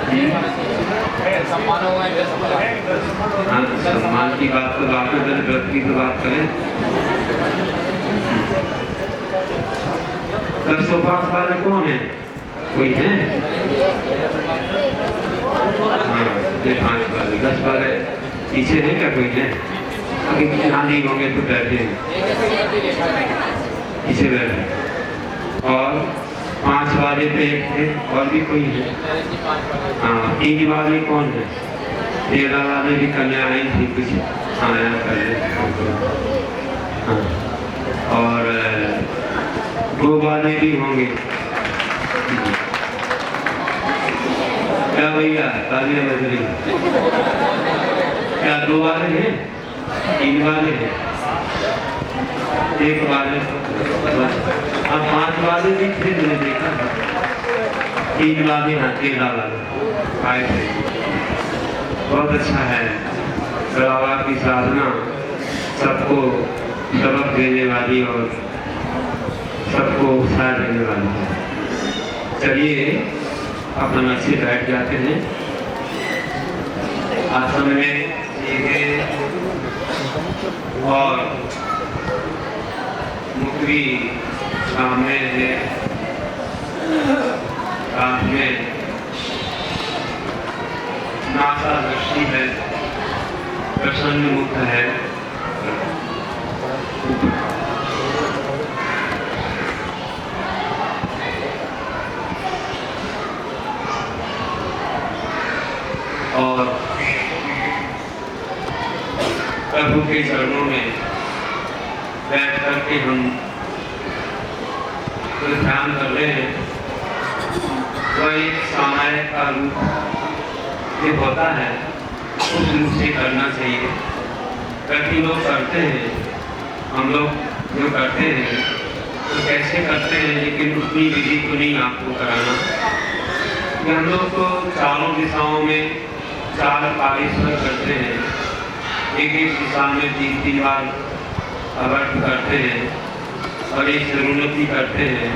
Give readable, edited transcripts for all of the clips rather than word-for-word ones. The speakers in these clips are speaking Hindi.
हाँ, सम्मान की बात तो बात में व्रत की तो बात करें। तब सोपास वाले कौन है? कोई है? हाँ, ये 5 वाले 10 वाले पीछे है क्या? कोई है? अभी यहाँ नहीं होंगे तो बैठे हैं, पीछे बैठे। और 5 वाले पे एक थे, और भी कोई है? हाँ, 3 वाले कौन है? 13 वाले भी कन्या आई थी कुछ आया कर। हाँ, और 2 वाले भी होंगे क्या भैया? तालियां बज रही क्या? 2 वाले हैं? 3 वाले हैं? 1 वाले? अब 5 वाले भी थे, मैंने देखा 3 वाले, हाँ 13 वाले आए थे। बहुत अच्छा है बाबा की साधना, सबको सबक देने वाली और सबको उत्साह देने वाली है। चलिए अपना नक्शे बैठ जाते हैं आसन में सीधे, और मुखरी सामने है, हाथ में नासा दृष्टि है, प्रसन्न मुख है। और प्रभु के चरणों में बैठ करके हम जो ध्यान कर रहे हैं वह एक सामायिक का रूप जो होता है उस रूप से करना चाहिए। कई लोग करते हैं, हम लोग जो करते हैं तो कैसे करते हैं, लेकिन उतनी विधि को नहीं आपको कराना। हम लोग तो चारों दिशाओं में 4 पारीश्वर करते हैं, एक दिशा में 3 बार अवर्त करते हैं, और एक शरणोन्नति करते हैं,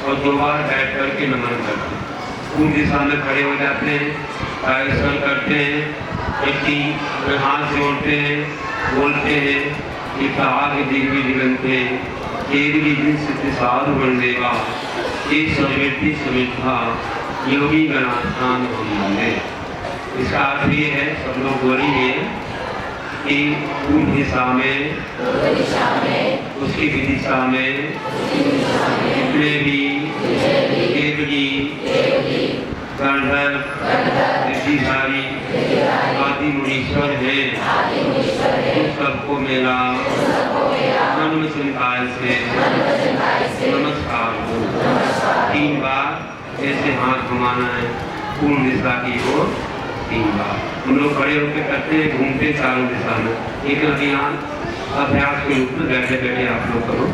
और 2 बार बैठ करके नमन करते हैं। पूर्व दिशा में खड़े हो जाते हैं, पारीश्वर करते हैं, हाथ जोड़ते हैं, बोलते हैं कि दिग्वि दिगंते केवली जिनसित साधु बंदेवा ये समृद्धि समिधा योगी गणास्थान होंगे। इसका अर्थ ये है, सब लोग बोलेंगे कि पूर्व दिशा में, उसकी विदिशा में जितने भी केवली गंधर्व ऋषिधारी आदि मुनीश्वर हैं, उन सबको मेरा जन्म संकाल से नमस्कार हो। 3 बार ऐसे हाथ घुमाना है पूर्व दिशा की ओर 3 बार। हम लोग खड़े होकर करते हैं, घूमते चारों दिशा में। एक अभियान अभ्यास के रूप में बैठे बैठे आप लोग करो।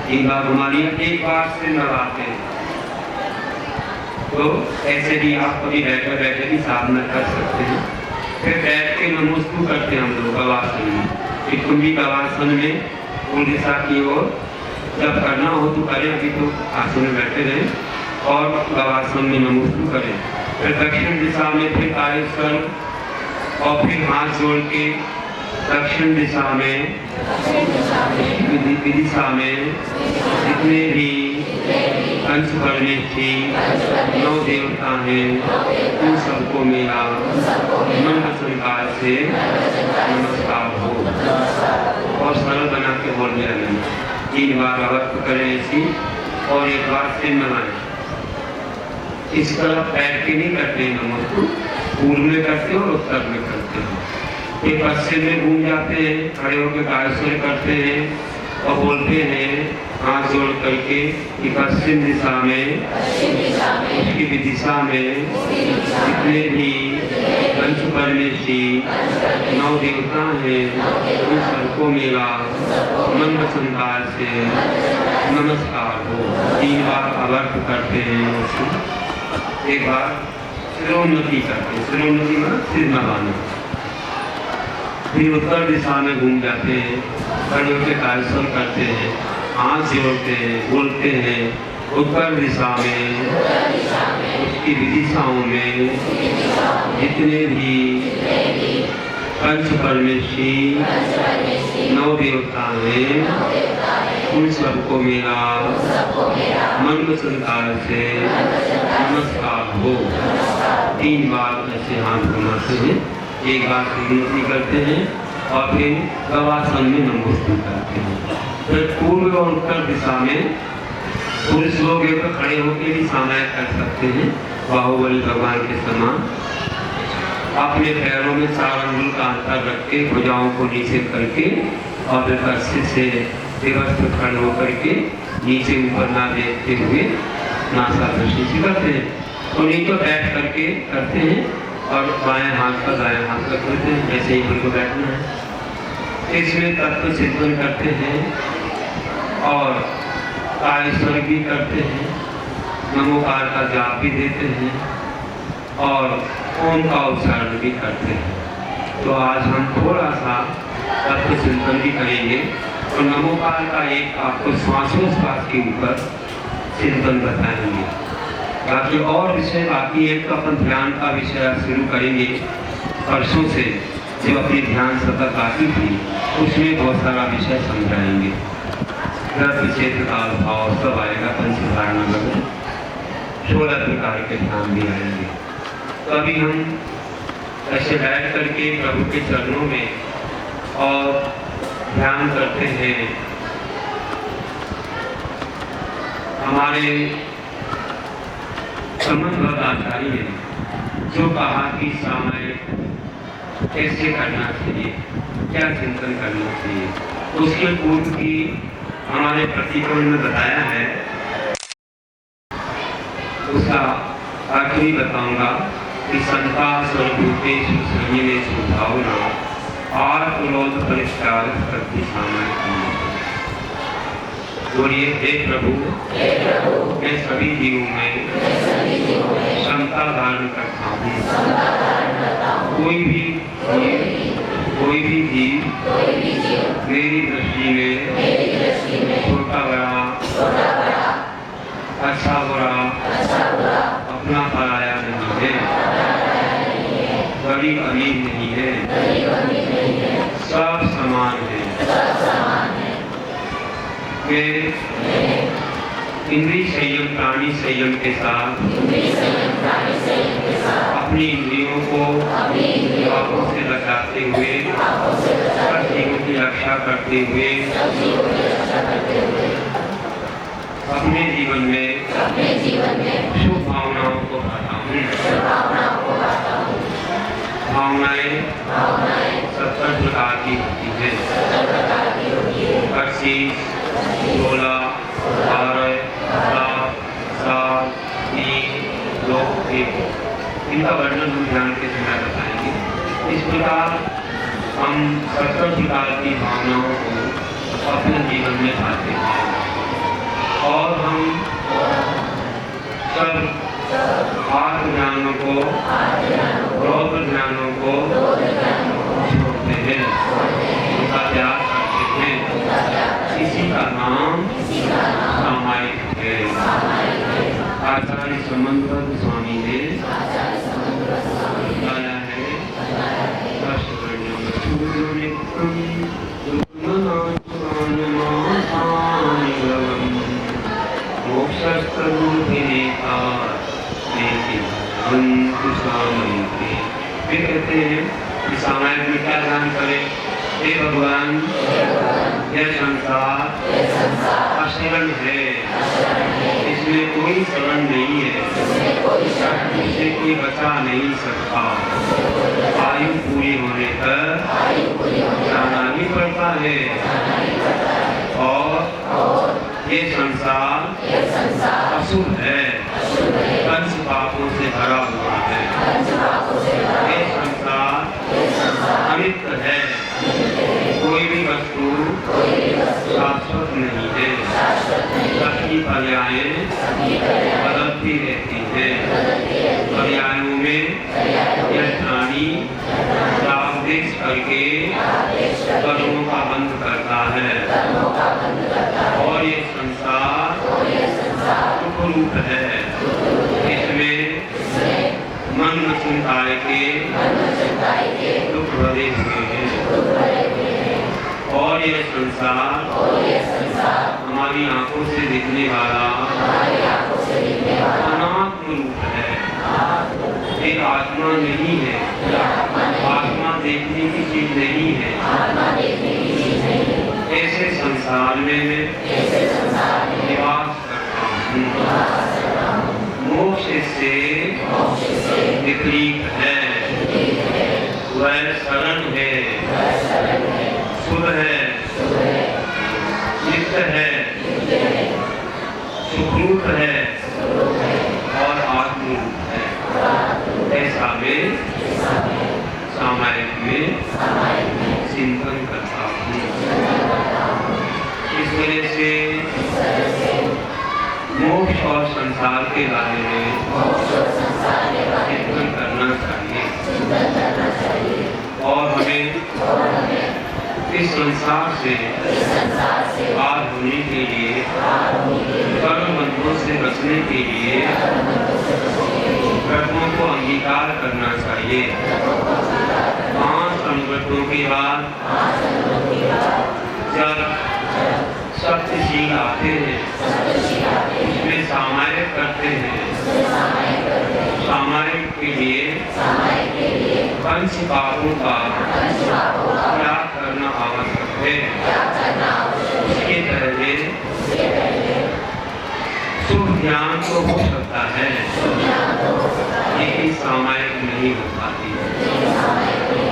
3 बार घुमा लिया, 1 बार से लगाते हैं। तो ऐसे भी आप कभी बैठे बैठे भी साधना कर सकते हैं। फिर बैठ के नमोस्तु करते हैं हम लोग गवासन में। कुंभी गवासन में पूर्व दिशा की ओर जब करना हो तो करें, अभी तो आसन में बैठे रहें, और गवासन में नमोस्तु करें। फिर दक्षिण दिशा में फिर पारीश्वर, और फिर हाथ जोड़ के दक्षिण दिशा में विदिशा में जितने भी पंच परमेष्ठी 9 देवता हैं उन सबको मेरा मंत्र संकाल से नमस्कार हो। और सरल बना के बोल दिया मैंने 3 बार अवर्त करें ऐसी, और 1 बार से नमाएं। इस तरफ बैठ के नहीं करते हैं नमस्ते, पूर्व में करते हैं और उत्तर में करते हैं। ये पश्चिम में घूम जाते हैं, खड़े होकर गायत्री करते हैं और बोलते हैं हाथ जोड़ करके कि पश्चिम दिशा में, उसकी विदिशा में जितने भी पंच परमेष्ठी 9 देवता हैं उन सबको मेरा मंत्र संकाल से नमस्कार हो। 3 बार अवर्त करते हैं। 1 बार शिरोन्नति करते हैं, शिरोन्नति मतलब सिर नवाना। फिर उत्तर दिशा में घूम जाते हैं, खड़े होकर कायस्वर करते हैं, हाथ जोड़ते हैं, बोलते हैं उत्तर दिशा में इसकी विदिशाओं में जितने भी पंच परमेश्वरी नौ देवता हैं, उन सबको मेरा मन वचन से नमस्कार हो। 3 बार ऐसे हाथ घुमाते हैं, एक बार विनती करते हैं और फिर गवासन में नमोस्तु करते हैं। फिर पूर्व और उत्तर दिशा में पुरुष लोग एक खड़े होकर भी सामायिक कर सकते हैं, बाहुबली भगवान के समान। अपने पैरों में 4 अंगुल का अंतर रख के भुजाओं को नीचे करके और फिर रस्सी से व्यवस्थित खड़े होकर के नीचे ऊपर ना देखते हुए नासा दृष्टि से करते हैं। तो नहीं तो बैठ करके करते हैं और बाएं हाथ का दाएं हाथ का करते हैं, जैसे ही उनको बैठना है। इसमें तत्व चिंतन करते हैं और कायस्वर भी करते हैं, नमोकार का जाप भी देते हैं और ओम का उच्चारण भी करते हैं। तो आज हम थोड़ा सा तत्व चिंतन भी करेंगे और नमोकार का एक आपको श्वासोच्छ्वास के ऊपर चिंतन बताएंगे। बाकी और विषय बाकी एक तो अपन ध्यान का विषय शुरू करेंगे परसों से, जो अपनी ध्यान सतत आती थी उसमें बहुत सारा विषय समझाएंगे। गर्भ क्षेत्र काल भाव सब आएगा पंचधारणा में, 16 प्रकार के ध्यान भी आएंगे। तो अभी हम ऐसे बैठ करके प्रभु के चरणों में और ध्यान करते हैं। हमारे समन्वय आचार्य ने जो कहा कि समय कैसे करना चाहिए, क्या चिंतन करना चाहिए, उसके पूर्व की हमारे प्रतीकों में बताया है, उसका अर्थ भी बताऊंगा कि संता सर्वभूतेषु संयमेषु भावना आत्मरोध परिष्कार करती सामर्थ्य। बोलिए, हे प्रभु मैं सभी जीवों में क्षमता धारण करता हूँ। कोई भी जीव मेरी दृष्टि में छोटा बड़ा, अच्छा बुरा, अपना पराया नहीं है, गरीब अमीर नहीं है, सब समान है। वे इंद्रिय संयम प्राणी संयम के साथ अपनी इंद्रियों को पापों से बचाते हुए, सब जीवों की रक्षा करते हुए अपने जीवन में शुभ भावनाओं को पाता हूँ। भावनाएं 70 प्रकार की होती है। 25, 16, 12, 7, 7, 3, 2, 1 इनका वर्णन हम ध्यान के समय बताएंगे। इस प्रकार हम 70 प्रकार की भावनाओं को अपने जीवन में पाते हैं और हम सब आत्म ज्ञानों को, क्रोध ज्ञानों को छोड़ते हैं, उनका त्याग करते हैं। इसी का नाम सामायिक है। आचार्य समन्वय स्वामी ने बताया है, वे कहते हैं कि सामायिक में क्या ध्यान करें। हे भगवान, यह संसार अशरण है, इसमें कोई शरण नहीं है, इससे कोई बचा नहीं सकता। आयु पूरी होने पर जाना ही पड़ता है और ये संसार अशुभ है, पंच पापों से भरा हुआ है। ये संसार अनित्य है, कोई भी वस्तु शाश्वत नहीं है, सबकी पर्यायें बदलती रहती हैं। पर्यायों में यह प्राणी रागद्वेष करके कर्मों का बंध करता है और ये संसार रूप है, इसमें मन चिंताए के दुख भरे हुए हैं और यह संसार हमारी आंखों से दिखने वाला अनात्म रूप है। एक आत्मा नहीं है, आत्मा देखने की चीज नहीं है। ऐसे संसार में मैं निवास करता हूँ। मोक्ष से विपरीत है, वह शरण है, शुभ है, नित्य है, सुखरूप है और आत्मरूप है। ऐसा मैं सामायिक में चिंतन करता हूँ। इस वजह से मोक्ष और संसार के बारे में चिंतन करना चाहिए और हमें इस संसार से पार होने के लिए, कर्म बंधनों से बचने के लिए कर्मों को अंगीकार करना चाहिए। 5 अनुव्रतों के बाद जब सप्तशील आते हैं उसमें सामायिक करते हैं। सामायिक के लिए पंच पापों का त्याग करना आवश्यक है। इसके पहले शुभ ज्ञान तो हो सकता है लेकिन सामायिक नहीं हो पाती,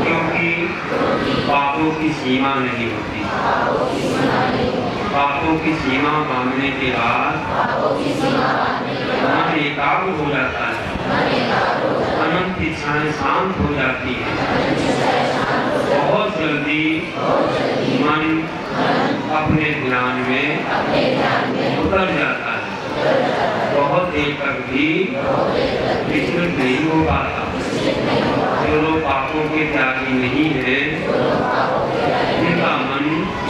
क्योंकि पापों की सीमा नहीं होती। पापों की सीमा बांधने के बाद मन एकाग्र हो जाता है, अनंत इच्छाएं शांत हो जाती है। बहुत जल्दी मन अपने ध्यान में उतर जाता है। बहुत देर तक भी विचलित नहीं हो पाता। जो लोग पापों के त्यागी नहीं है